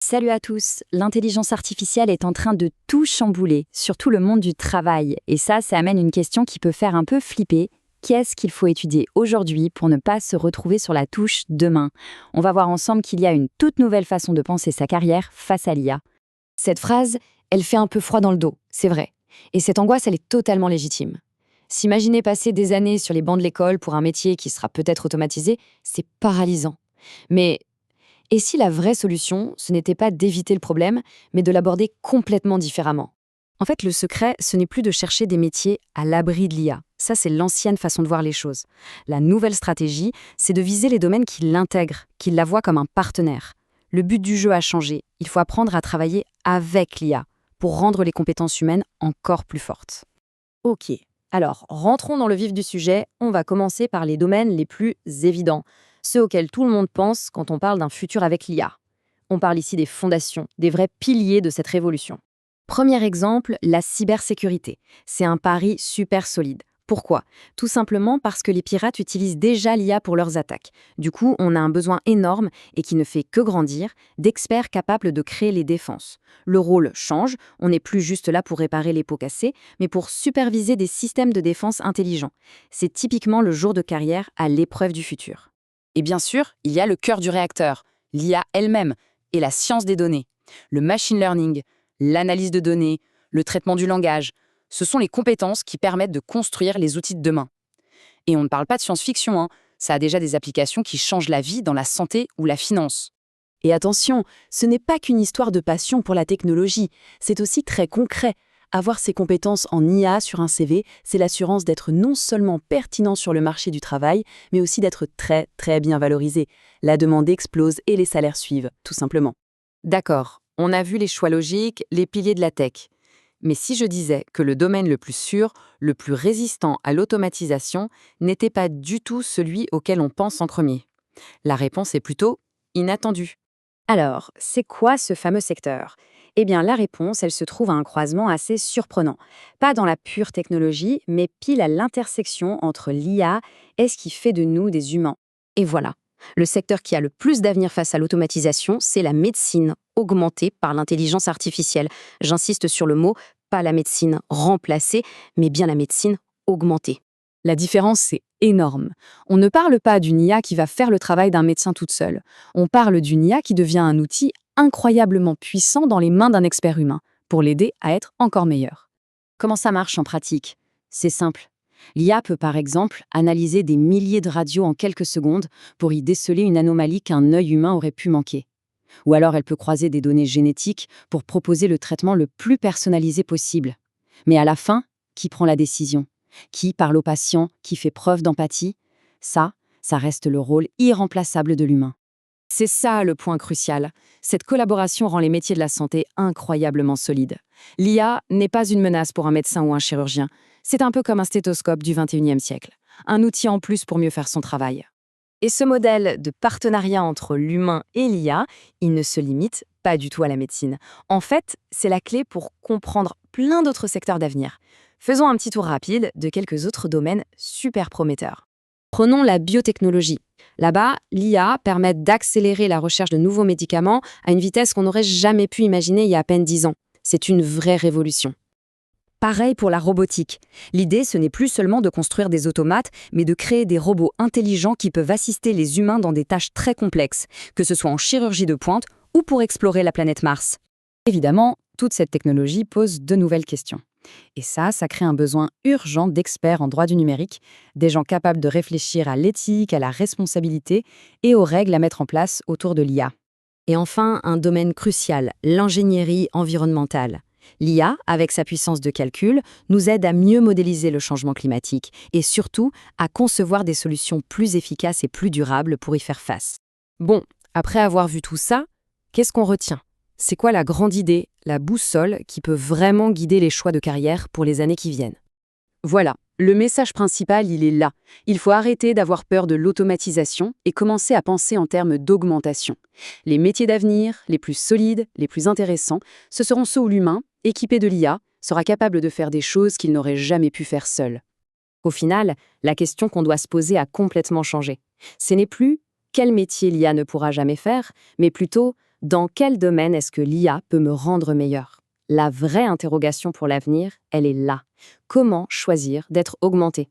Salut à tous, l'intelligence artificielle est en train de tout chambouler, surtout le monde du travail. Et ça amène une question qui peut faire un peu flipper. Qu'est-ce qu'il faut étudier aujourd'hui pour ne pas se retrouver sur la touche demain? On va voir ensemble qu'il y a une toute nouvelle façon de penser sa carrière face à l'IA. Cette phrase, elle fait un peu froid dans le dos, c'est vrai. Et cette angoisse, elle est totalement légitime. S'imaginer passer des années sur les bancs de l'école pour un métier qui sera peut-être automatisé, c'est paralysant. Mais et si la vraie solution, ce n'était pas d'éviter le problème, mais de l'aborder complètement différemment? En fait, le secret, ce n'est plus de chercher des métiers à l'abri de l'IA. Ça, c'est l'ancienne façon de voir les choses. La nouvelle stratégie, c'est de viser les domaines qui l'intègrent, qui la voient comme un partenaire. Le but du jeu a changé. Il faut apprendre à travailler avec l'IA pour rendre les compétences humaines encore plus fortes. Ok, alors rentrons dans le vif du sujet. On va commencer par les domaines les plus évidents, ceux auxquels tout le monde pense quand on parle d'un futur avec l'IA. On parle ici des fondations, des vrais piliers de cette révolution. Premier exemple, la cybersécurité. C'est un pari super solide. Pourquoi? Tout simplement parce que les pirates utilisent déjà l'IA pour leurs attaques. Du coup, on a un besoin énorme, et qui ne fait que grandir, d'experts capables de créer les défenses. Le rôle change, on n'est plus juste là pour réparer les pots cassés, mais pour superviser des systèmes de défense intelligents. C'est typiquement le jour de carrière à l'épreuve du futur. Et bien sûr, il y a le cœur du réacteur, l'IA elle-même, et la science des données. Le machine learning, l'analyse de données, le traitement du langage, ce sont les compétences qui permettent de construire les outils de demain. Et on ne parle pas de science-fiction, hein. Ça a déjà des applications qui changent la vie dans la santé ou la finance. Et attention, ce n'est pas qu'une histoire de passion pour la technologie, c'est aussi très concret. Avoir ses compétences en IA sur un CV, c'est l'assurance d'être non seulement pertinent sur le marché du travail, mais aussi d'être très, très bien valorisé. La demande explose et les salaires suivent, tout simplement. D'accord, on a vu les choix logiques, les piliers de la tech. Mais si je disais que le domaine le plus sûr, le plus résistant à l'automatisation, n'était pas du tout celui auquel on pense en premier? La réponse est plutôt inattendue. Alors, c'est quoi ce fameux secteur? Eh bien, la réponse, elle se trouve à un croisement assez surprenant. Pas dans la pure technologie, mais pile à l'intersection entre l'IA et ce qui fait de nous des humains. Et voilà. Le secteur qui a le plus d'avenir face à l'automatisation, c'est la médecine, augmentée par l'intelligence artificielle. J'insiste sur le mot, pas la médecine remplacée, mais bien la médecine augmentée. La différence, c'est énorme. On ne parle pas d'une IA qui va faire le travail d'un médecin toute seule. On parle d'une IA qui devient un outil incroyablement puissant dans les mains d'un expert humain, pour l'aider à être encore meilleur. Comment ça marche en pratique? C'est simple. L'IA peut par exemple analyser des milliers de radios en quelques secondes pour y déceler une anomalie qu'un œil humain aurait pu manquer. Ou alors elle peut croiser des données génétiques pour proposer le traitement le plus personnalisé possible. Mais à la fin, qui prend la décision? Qui parle au patient? Qui fait preuve d'empathie? Ça reste le rôle irremplaçable de l'humain. C'est ça le point crucial. Cette collaboration rend les métiers de la santé incroyablement solides. L'IA n'est pas une menace pour un médecin ou un chirurgien. C'est un peu comme un stéthoscope du XXIe siècle. Un outil en plus pour mieux faire son travail. Et ce modèle de partenariat entre l'humain et l'IA, il ne se limite pas du tout à la médecine. En fait, c'est la clé pour comprendre plein d'autres secteurs d'avenir. Faisons un petit tour rapide de quelques autres domaines super prometteurs. Prenons la biotechnologie. Là-bas, l'IA permet d'accélérer la recherche de nouveaux médicaments à une vitesse qu'on n'aurait jamais pu imaginer il y a à peine 10 ans. C'est une vraie révolution. Pareil pour la robotique. L'idée, ce n'est plus seulement de construire des automates, mais de créer des robots intelligents qui peuvent assister les humains dans des tâches très complexes, que ce soit en chirurgie de pointe ou pour explorer la planète Mars. Évidemment, toute cette technologie pose de nouvelles questions. Et ça crée un besoin urgent d'experts en droit du numérique, des gens capables de réfléchir à l'éthique, à la responsabilité et aux règles à mettre en place autour de l'IA. Et enfin, un domaine crucial, l'ingénierie environnementale. L'IA, avec sa puissance de calcul, nous aide à mieux modéliser le changement climatique et surtout à concevoir des solutions plus efficaces et plus durables pour y faire face. Bon, après avoir vu tout ça, qu'est-ce qu'on retient? C'est quoi la grande idée, la boussole qui peut vraiment guider les choix de carrière pour les années qui viennent? Voilà, le message principal, il est là. Il faut arrêter d'avoir peur de l'automatisation et commencer à penser en termes d'augmentation. Les métiers d'avenir, les plus solides, les plus intéressants, ce seront ceux où l'humain, équipé de l'IA, sera capable de faire des choses qu'il n'aurait jamais pu faire seul. Au final, la question qu'on doit se poser a complètement changé. Ce n'est plus quel métier l'IA ne pourra jamais faire, mais plutôt Dans quel domaine est-ce que l'IA peut me rendre meilleur? La vraie interrogation pour l'avenir, elle est là. Comment choisir d'être augmenté?